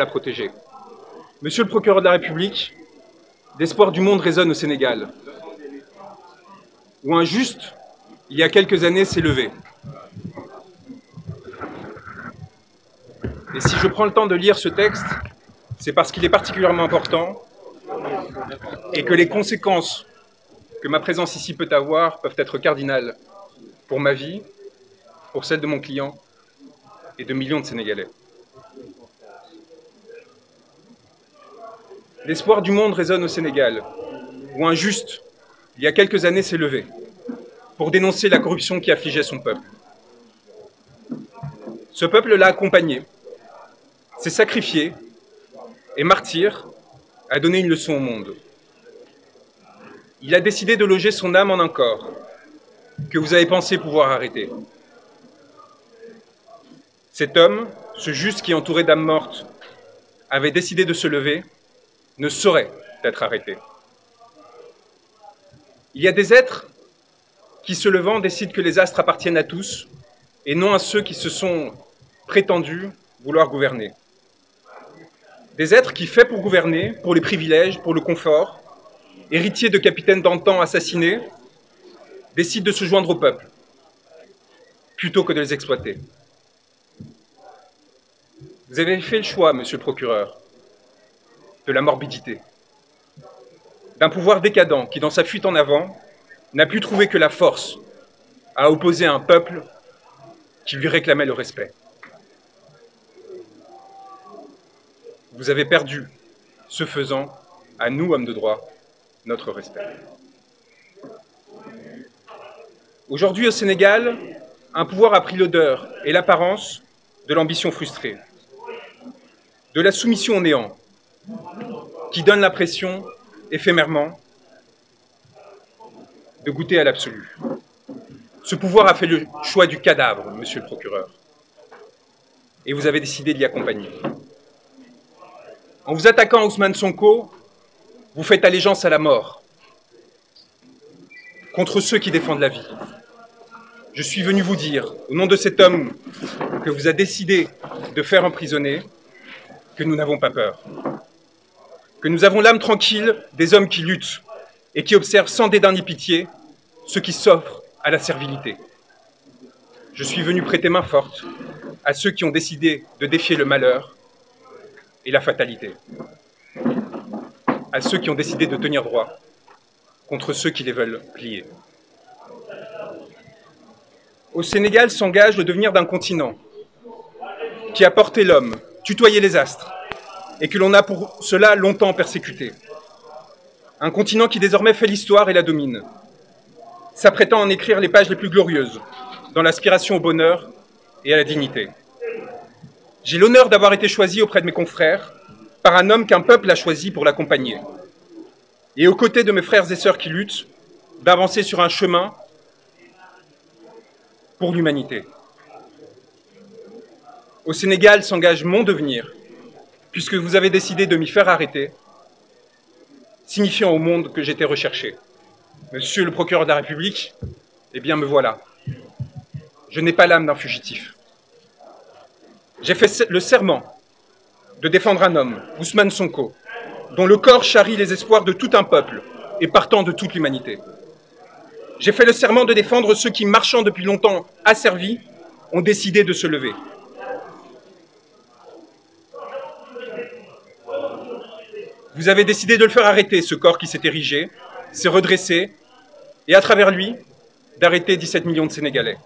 à protéger. Monsieur le procureur de la République, l'espoir du monde résonne au Sénégal, où un juste, il y a quelques années, s'est levé. Et si je prends le temps de lire ce texte, c'est parce qu'il est particulièrement important et que les conséquences que ma présence ici peut avoir peuvent être cardinales pour ma vie, pour celle de mon client et de millions de Sénégalais. L'espoir du monde résonne au Sénégal, où un juste, il y a quelques années, s'est levé pour dénoncer la corruption qui affligeait son peuple. Ce peuple l'a accompagné, s'est sacrifié et martyr a donné une leçon au monde. Il a décidé de loger son âme en un corps que vous avez pensé pouvoir arrêter. Cet homme, ce juste qui, entouré d'âmes mortes, avait décidé de se lever, ne saurait être arrêté. Il y a des êtres qui, se levant, décident que les astres appartiennent à tous et non à ceux qui se sont prétendus vouloir gouverner. Des êtres qui, faits pour gouverner, pour les privilèges, pour le confort, héritiers de capitaines d'antan assassinés, décident de se joindre au peuple, plutôt que de les exploiter. Vous avez fait le choix, monsieur le procureur, de la morbidité, d'un pouvoir décadent qui, dans sa fuite en avant, n'a pu trouver que la force à opposer un peuple qui lui réclamait le respect. Vous avez perdu, ce faisant, à nous, hommes de droit, notre respect. Aujourd'hui, au Sénégal, un pouvoir a pris l'odeur et l'apparence de l'ambition frustrée, de la soumission au néant, qui donne l'impression, éphémèrement, de goûter à l'absolu. Ce pouvoir a fait le choix du cadavre, monsieur le procureur, et vous avez décidé de l'y accompagner. En vous attaquant à Ousmane Sonko, vous faites allégeance à la mort, contre ceux qui défendent la vie. Je suis venu vous dire, au nom de cet homme que vous a décidé de faire emprisonner, que nous n'avons pas peur, que nous avons l'âme tranquille des hommes qui luttent et qui observent sans dédain ni pitié ceux qui s'offrent à la servilité. Je suis venu prêter main forte à ceux qui ont décidé de défier le malheur et la fatalité, à ceux qui ont décidé de tenir droit contre ceux qui les veulent plier. Au Sénégal s'engage le devenir d'un continent qui a porté l'homme, tutoyé les astres, et que l'on a pour cela longtemps persécuté. Un continent qui désormais fait l'histoire et la domine, s'apprêtant à en écrire les pages les plus glorieuses, dans l'aspiration au bonheur et à la dignité. J'ai l'honneur d'avoir été choisi auprès de mes confrères par un homme qu'un peuple a choisi pour l'accompagner. Et aux côtés de mes frères et sœurs qui luttent, d'avancer sur un chemin pour l'humanité. Au Sénégal s'engage mon devenir, puisque vous avez décidé de m'y faire arrêter, signifiant au monde que j'étais recherché. Monsieur le procureur de la République, eh bien me voilà. Je n'ai pas l'âme d'un fugitif. J'ai fait le serment de défendre un homme, Ousmane Sonko, dont le corps charrie les espoirs de tout un peuple et partant de toute l'humanité. J'ai fait le serment de défendre ceux qui, marchant depuis longtemps asservis, ont décidé de se lever. Vous avez décidé de le faire arrêter, ce corps qui s'est érigé, s'est redressé, et à travers lui, d'arrêter 17 millions de Sénégalais.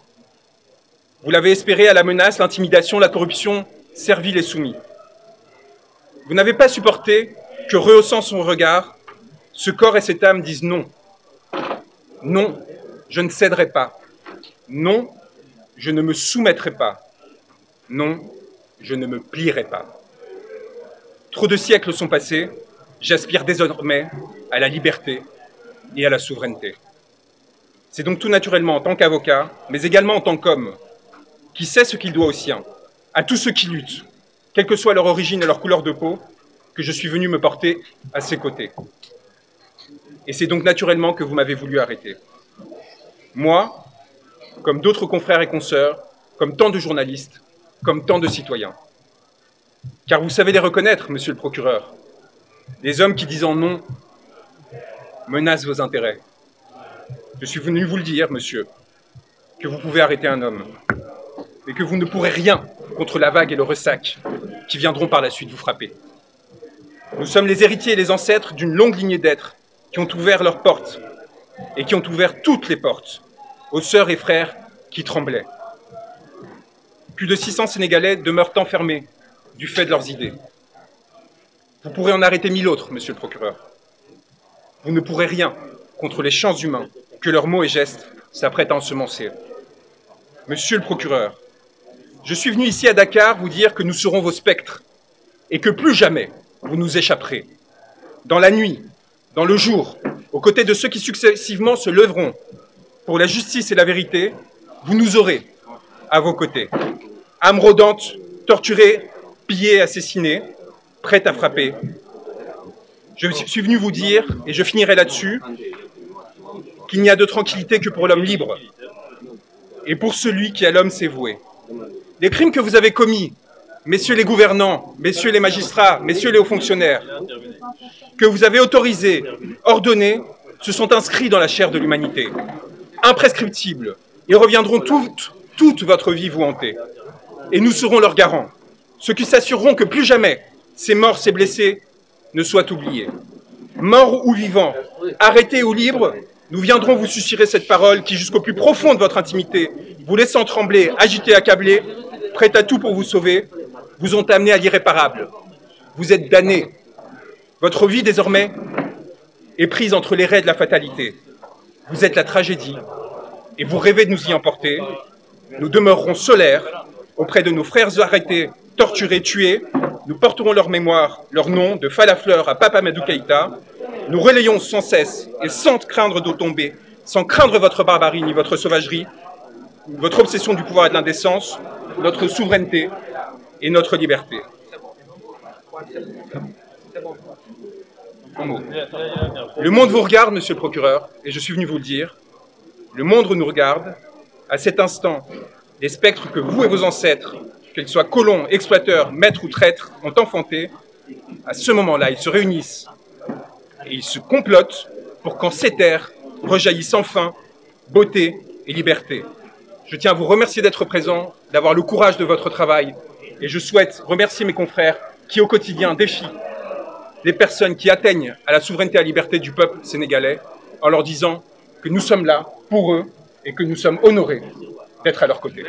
Vous l'avez espéré à la menace, l'intimidation, la corruption, servile et soumis. Vous n'avez pas supporté que, rehaussant son regard, ce corps et cette âme disent non. Non, je ne céderai pas. Non, je ne me soumettrai pas. Non, je ne me plierai pas. Trop de siècles sont passés, j'aspire désormais à la liberté et à la souveraineté. C'est donc tout naturellement en tant qu'avocat, mais également en tant qu'homme, qui sait ce qu'il doit aux siens, à tous ceux qui luttent, quelle que soit leur origine et leur couleur de peau, que je suis venu me porter à ses côtés. Et c'est donc naturellement que vous m'avez voulu arrêter. Moi, comme d'autres confrères et consoeurs, comme tant de journalistes, comme tant de citoyens. car vous savez les reconnaître, monsieur le procureur. Des hommes qui, disant non, menacent vos intérêts. Je suis venu vous le dire, monsieur, que vous pouvez arrêter un homme, mais que vous ne pourrez rien contre la vague et le ressac qui viendront par la suite vous frapper. Nous sommes les héritiers et les ancêtres d'une longue lignée d'êtres qui ont ouvert leurs portes et qui ont ouvert toutes les portes aux sœurs et frères qui tremblaient. Plus de 600 Sénégalais demeurent enfermés du fait de leurs idées. Vous pourrez en arrêter 1000 autres, monsieur le procureur. Vous ne pourrez rien contre les champs humains que leurs mots et gestes s'apprêtent à ensemencer. Monsieur le procureur, je suis venu ici à Dakar vous dire que nous serons vos spectres et que plus jamais vous nous échapperez. Dans la nuit, dans le jour, aux côtés de ceux qui successivement se lèveront pour la justice et la vérité, vous nous aurez à vos côtés. Âmes rôdantes, torturées, pillées, assassinées, prêtes à frapper. Je suis venu vous dire, et je finirai là-dessus, qu'il n'y a de tranquillité que pour l'homme libre et pour celui qui à l'homme s'est voué. Les crimes que vous avez commis, messieurs les gouvernants, messieurs les magistrats, messieurs les hauts fonctionnaires, que vous avez autorisés, ordonnés, se sont inscrits dans la chair de l'humanité, imprescriptibles, et reviendront toute votre vie vous hanter. Et nous serons leurs garants, ceux qui s'assureront que plus jamais ces morts, ces blessés ne soient oubliés. Morts ou vivants, arrêtés ou libres, nous viendrons vous susurrer cette parole qui, jusqu'au plus profond de votre intimité, vous laissant trembler, agiter, accabler, prêts à tout pour vous sauver, vous ont amené à l'irréparable. Vous êtes damnés. Votre vie, désormais, est prise entre les raies de la fatalité. Vous êtes la tragédie, et vous rêvez de nous y emporter. Nous demeurerons solaires auprès de nos frères arrêtés, torturés, tués. Nous porterons leur mémoire, leur nom, de Falafleur à Papa Madou Keïta. Nous relayons sans cesse et sans craindre d'eau tomber, sans craindre votre barbarie ni votre sauvagerie, votre obsession du pouvoir et de l'indécence, notre souveraineté et notre liberté. Un mot. Le monde vous regarde, monsieur le procureur, et je suis venu vous le dire. Le monde nous regarde. À cet instant, les spectres que vous et vos ancêtres, qu'ils soient colons, exploiteurs, maîtres ou traîtres, ont enfantés, à ce moment-là, ils se réunissent et ils se complotent pour qu'en ces terres rejaillissent enfin beauté et liberté. Je tiens à vous remercier d'être présent, d'avoir le courage de votre travail, et je souhaite remercier mes confrères qui, au quotidien, défient les personnes qui atteignent à la souveraineté et à la liberté du peuple sénégalais, en leur disant que nous sommes là pour eux et que nous sommes honorés d'être à leur côté.